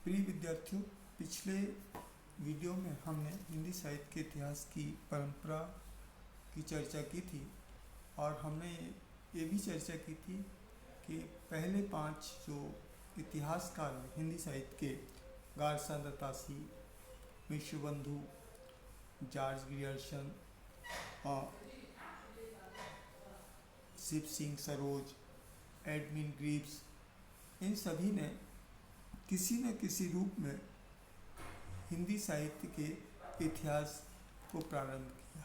प्रिय विद्यार्थियों, पिछले वीडियो में हमने हिंदी साहित्य के इतिहास की परंपरा की चर्चा की थी और हमने ये भी चर्चा की थी कि पहले 5 जो इतिहासकार हैं हिंदी साहित्य के, गारसन दत्तासी, मिश्रबंधु, जॉर्ज ग्रियर्सन और शिव सिंह सरोज, एडमिन ग्रीव्स, इन सभी ने किसी न किसी रूप में हिंदी साहित्य के इतिहास को प्रारंभ किया।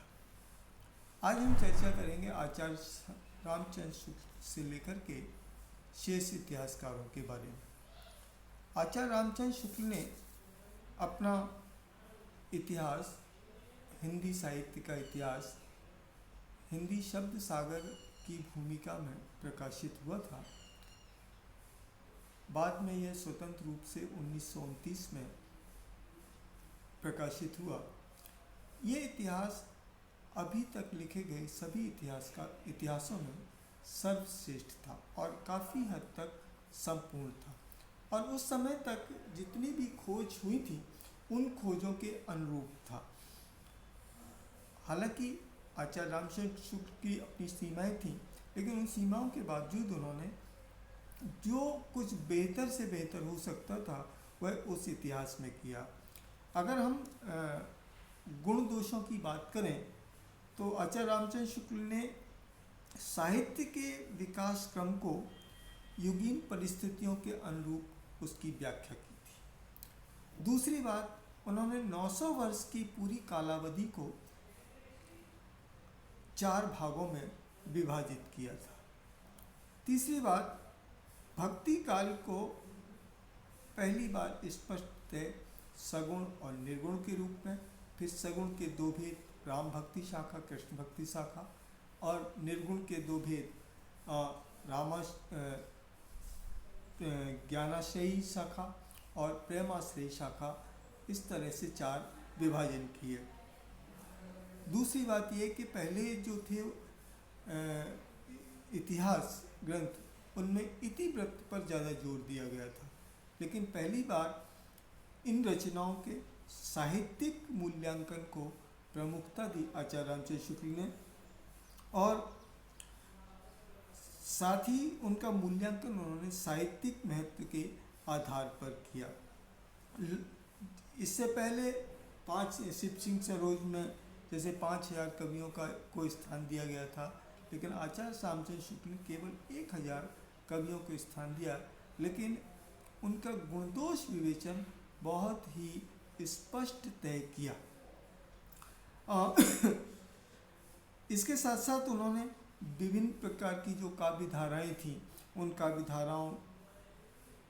आज हम चर्चा करेंगे आचार्य रामचंद्र शुक्ल से लेकर के शेष इतिहासकारों के बारे में। आचार्य रामचंद्र शुक्ल ने अपना इतिहास, हिंदी साहित्य का इतिहास, हिंदी शब्द सागर की भूमिका में प्रकाशित हुआ था। बाद में यह स्वतंत्र रूप से 1929 में प्रकाशित हुआ। ये इतिहास अभी तक लिखे गए सभी इतिहासों में सर्वश्रेष्ठ था और काफ़ी हद तक संपूर्ण था और उस समय तक जितनी भी खोज हुई थी उन खोजों के अनुरूप था। हालांकि आचार्य रामचंद्र शुक्ल की अपनी सीमाएं थीं, लेकिन उन सीमाओं के बावजूद उन्होंने जो कुछ बेहतर से बेहतर हो सकता था वह उस इतिहास में किया। अगर हम गुण दोषों की बात करें तो आचार्य रामचंद्र शुक्ल ने साहित्य के विकास क्रम को युगीन परिस्थितियों के अनुरूप उसकी व्याख्या की थी। दूसरी बात, उन्होंने 900 वर्ष की पूरी कालावधि को 4 भागों में विभाजित किया था। तीसरी बात, भक्ति काल को पहली बार स्पष्ट सगुण और निर्गुण के रूप में, फिर सगुण के 2 भेद, राम भक्ति शाखा, कृष्ण भक्ति शाखा, और निर्गुण के 2 भेद, ज्ञानाश्रयी शाखा और प्रेमाश्रयी शाखा, इस तरह से 4 विभाजन किए। दूसरी बात यह कि पहले जो थे इतिहास ग्रंथ, उनमें इतिवृत्त पर ज़्यादा जोर दिया गया था, लेकिन पहली बार इन रचनाओं के साहित्यिक मूल्यांकन को प्रमुखता दी आचार्य रामचंद्र शुक्ल ने और साथ ही उनका मूल्यांकन उन्होंने साहित्यिक महत्व के आधार पर किया। इससे पहले 5 शिव सिंह सरोज में जैसे 5000 कवियों को स्थान दिया गया था, लेकिन आचार्य रामचंद्र शुक्ल ने केवल 1000 कवियों को स्थान दिया, लेकिन उनका गुणदोष विवेचन बहुत ही स्पष्ट तय किया। इसके साथ साथ उन्होंने विभिन्न प्रकार की जो काव्य धाराएँ थीं, उन काव्य धाराओं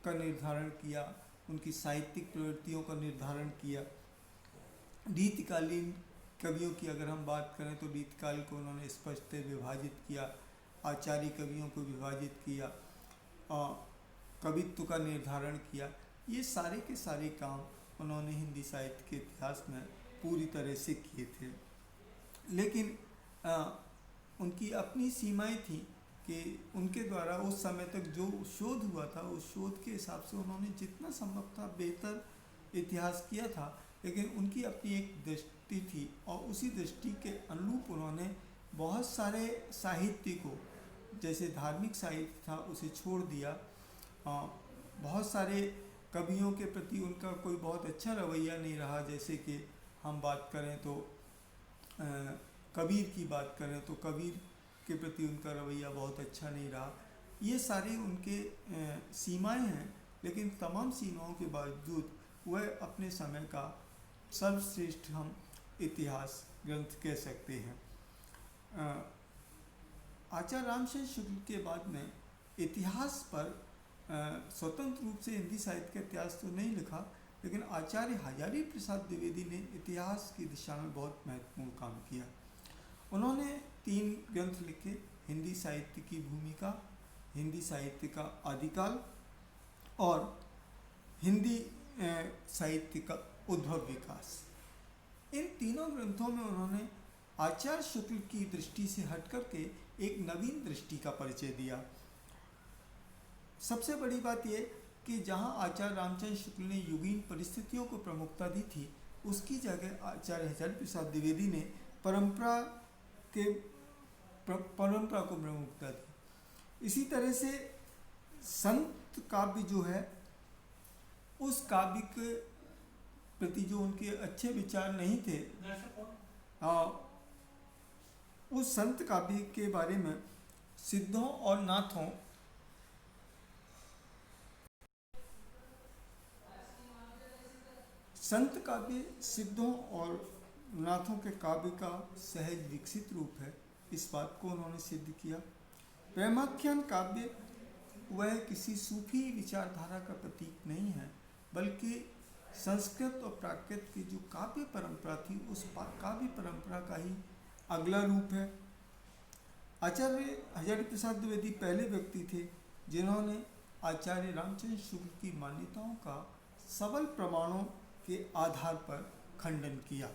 का निर्धारण किया, उनकी साहित्यिक प्रवृत्तियों का निर्धारण किया। रीतिकालीन कवियों की अगर हम बात करें तो रीतिकाल को उन्होंने स्पष्ट विभाजित किया, आचार्य कवियों को विभाजित किया, कवित्व का निर्धारण किया। ये सारे के सारे काम उन्होंने हिंदी साहित्य के इतिहास में पूरी तरह से किए थे, लेकिन उनकी अपनी सीमाएं थी कि उनके द्वारा उस समय तक जो शोध हुआ था उस शोध के हिसाब से उन्होंने जितना संभव था बेहतर इतिहास किया था, लेकिन उनकी अपनी एक दृष्टि थी और उसी दृष्टि के अनुरूप उन्होंने बहुत सारे साहित्य को, जैसे धार्मिक साहित्य था उसे छोड़ दिया। बहुत सारे कवियों के प्रति उनका कोई बहुत अच्छा रवैया नहीं रहा, जैसे कि हम बात करें तो कबीर की बात करें तो कबीर के प्रति उनका रवैया बहुत अच्छा नहीं रहा। ये सारे उनके सीमाएं हैं, लेकिन तमाम सीमाओं के बावजूद वह अपने समय का सर्वश्रेष्ठ हम इतिहास ग्रंथ कह सकते हैं। आचार्य रामचंद्र शुक्ल के बाद में इतिहास पर स्वतंत्र रूप से हिंदी साहित्य का इतिहास तो नहीं लिखा, लेकिन आचार्य हजारी प्रसाद द्विवेदी ने इतिहास की दिशा में बहुत महत्वपूर्ण काम किया। उन्होंने 3 ग्रंथ लिखे, हिंदी साहित्य की भूमिका, हिंदी साहित्य का आदिकाल और हिंदी साहित्य का उद्भव विकास। इन तीनों ग्रंथों में उन्होंने आचार्य शुक्ल की दृष्टि से हटकर के एक नवीन दृष्टि का परिचय दिया। सबसे बड़ी बात यह कि जहाँ आचार्य रामचंद्र शुक्ल ने युगीन परिस्थितियों को प्रमुखता दी थी, उसकी जगह आचार्य हजारी प्रसाद द्विवेदी ने परंपरा को प्रमुखता दी। इसी तरह से संत काव्य जो है, उस काव्य के प्रति जो उनके अच्छे विचार नहीं थे, उस संत काव्य के बारे में सिद्धों और नाथों संत काव्य सिद्धों और नाथों के काव्य का सहज विकसित रूप है, इस बात को उन्होंने सिद्ध किया। प्रेमाख्यान काव्य वह किसी सूफी विचारधारा का प्रतीक नहीं है, बल्कि संस्कृत और प्राकृत की जो काव्य परंपरा थी, उस काव्य परंपरा का ही अगला रूप है। आचार्य हजारी प्रसाद द्विवेदी पहले व्यक्ति थे जिन्होंने आचार्य रामचंद्र शुक्ल की मान्यताओं का सबल प्रमाणों के आधार पर खंडन किया।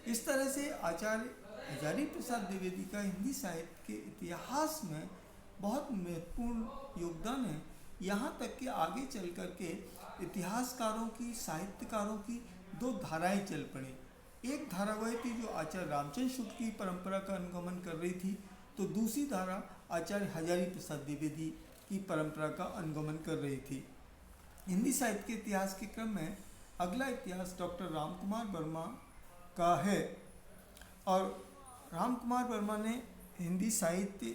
इस तरह से आचार्य हजारी प्रसाद द्विवेदी का हिंदी साहित्य के इतिहास में बहुत महत्वपूर्ण योगदान है। यहाँ तक कि आगे चल कर के इतिहासकारों की, साहित्यकारों की दो धाराएं चल पड़ी। एक धारा वह थी जो आचार्य रामचंद्र शुक्ल की परंपरा का अनुगमन कर रही थी, तो दूसरी धारा आचार्य हजारी प्रसाद द्विवेदी की परंपरा का अनुगमन कर रही थी। हिंदी साहित्य के इतिहास के क्रम में अगला इतिहास डॉक्टर रामकुमार वर्मा का है, और रामकुमार वर्मा ने हिंदी साहित्य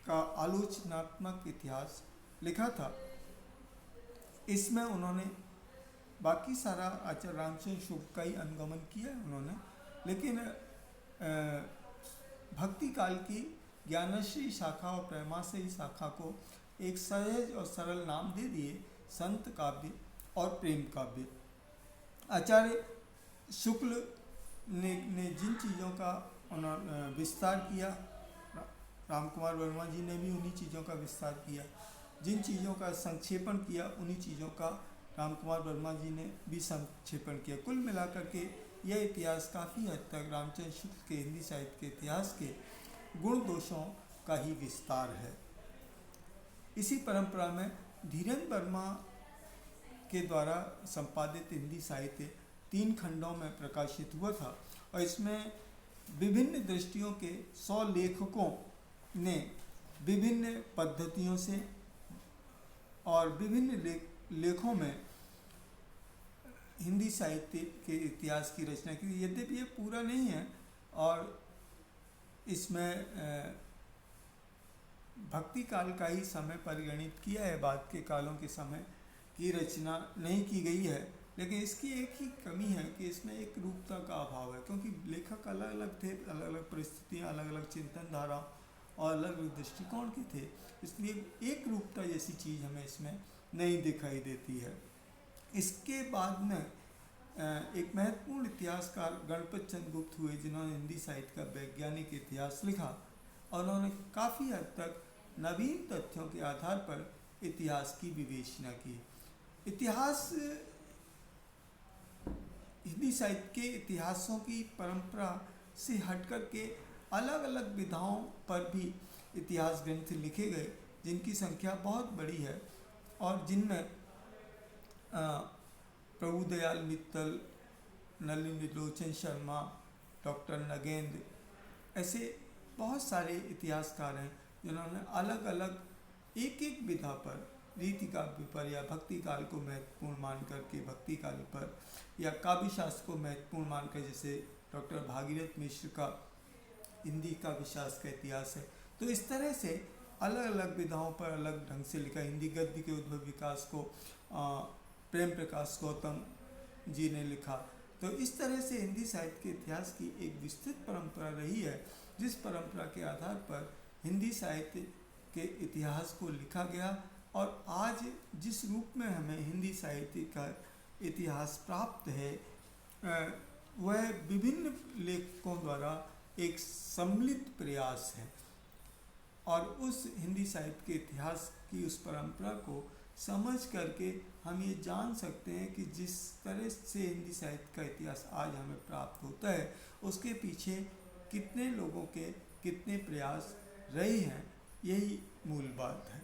का आलोचनात्मक इतिहास लिखा था। इसमें उन्होंने बाकी सारा आचार्य रामचंद्र शुक्ल का ही अनुगमन किया है उन्होंने, लेकिन भक्ति काल की ज्ञानश्री शाखा और प्रेमाश्री शाखा को एक सहज और सरल नाम दे दिए, संत काव्य और प्रेम काव्य। आचार्य शुक्ल ने जिन चीज़ों का विस्तार किया, रामकुमार वर्मा जी ने भी उन्हीं चीज़ों का विस्तार किया। जिन चीज़ों का संक्षेपण किया, उन्हीं चीज़ों का रामकुमार वर्मा जी ने भी संक्षेपण किया। कुल मिलाकर के यह इतिहास काफ़ी हद तक रामचंद्र शुक्ल के हिंदी साहित्य के इतिहास के गुण दोषों का ही विस्तार है। इसी परंपरा में धीरेन्द्र वर्मा के द्वारा संपादित हिंदी साहित्य 3 खंडों में प्रकाशित हुआ था, और इसमें विभिन्न दृष्टियों के 100 लेखकों ने विभिन्न पद्धतियों से और विभिन्न लेखों में हिंदी साहित्य के इतिहास की रचना की। यद्यपि ये पूरा नहीं है और इसमें भक्ति काल का ही समय परिगणित किया है, बाद के कालों के समय की रचना नहीं की गई है। लेकिन इसकी एक ही कमी है कि इसमें एक रूपता का अभाव है, क्योंकि लेखक अलग अलग थे, अलग अलग परिस्थितियाँ, अलग अलग चिंतन धारा और अलग अलग दृष्टिकोण के थे, इसलिए एक रूपता जैसी चीज़ हमें इसमें नहीं दिखाई देती है। इसके बाद में एक महत्वपूर्ण इतिहासकार गणपत चंद्र गुप्त हुए, जिन्होंने हिंदी साहित्य का वैज्ञानिक इतिहास लिखा, और उन्होंने काफ़ी हद तक नवीन तथ्यों के आधार पर इतिहास की विवेचना की। इतिहास हिंदी साहित्य के इतिहासों की परंपरा से हटकर के अलग अलग विधाओं पर भी इतिहास ग्रंथ लिखे गए, जिनकी संख्या बहुत बड़ी है, और जिनमें प्रभुदयाल मित्तल, नलिनी लोचन शर्मा, डॉक्टर नगेंद्र, ऐसे बहुत सारे इतिहासकार हैं जिन्होंने अलग अलग एक एक विधा पर, रीति काव्य पर या भक्ति काल को महत्वपूर्ण मान करके भक्ति काल पर, या काव्य शास्त्र को महत्वपूर्ण मानकर, जैसे डॉक्टर भागीरथ मिश्र का हिंदी काव्य शास्त्र का इतिहास है। तो इस तरह से अलग अलग विधाओं पर अलग ढंग से लिखा। हिंदी गद्य के उद्भव विकास को प्रेम प्रकाश गौतम जी ने लिखा। तो इस तरह से हिंदी साहित्य के इतिहास की एक विस्तृत परंपरा रही है, जिस परंपरा के आधार पर हिंदी साहित्य के इतिहास को लिखा गया, और आज जिस रूप में हमें हिंदी साहित्य का इतिहास प्राप्त है, वह विभिन्न लेखकों द्वारा एक सम्मिलित प्रयास है। और उस हिंदी साहित्य के इतिहास की उस परंपरा को समझ करके हम ये जान सकते हैं कि जिस तरह से हिंदी साहित्य का इतिहास आज हमें प्राप्त होता है, उसके पीछे कितने लोगों के कितने प्रयास रहे हैं, यही मूल बात है।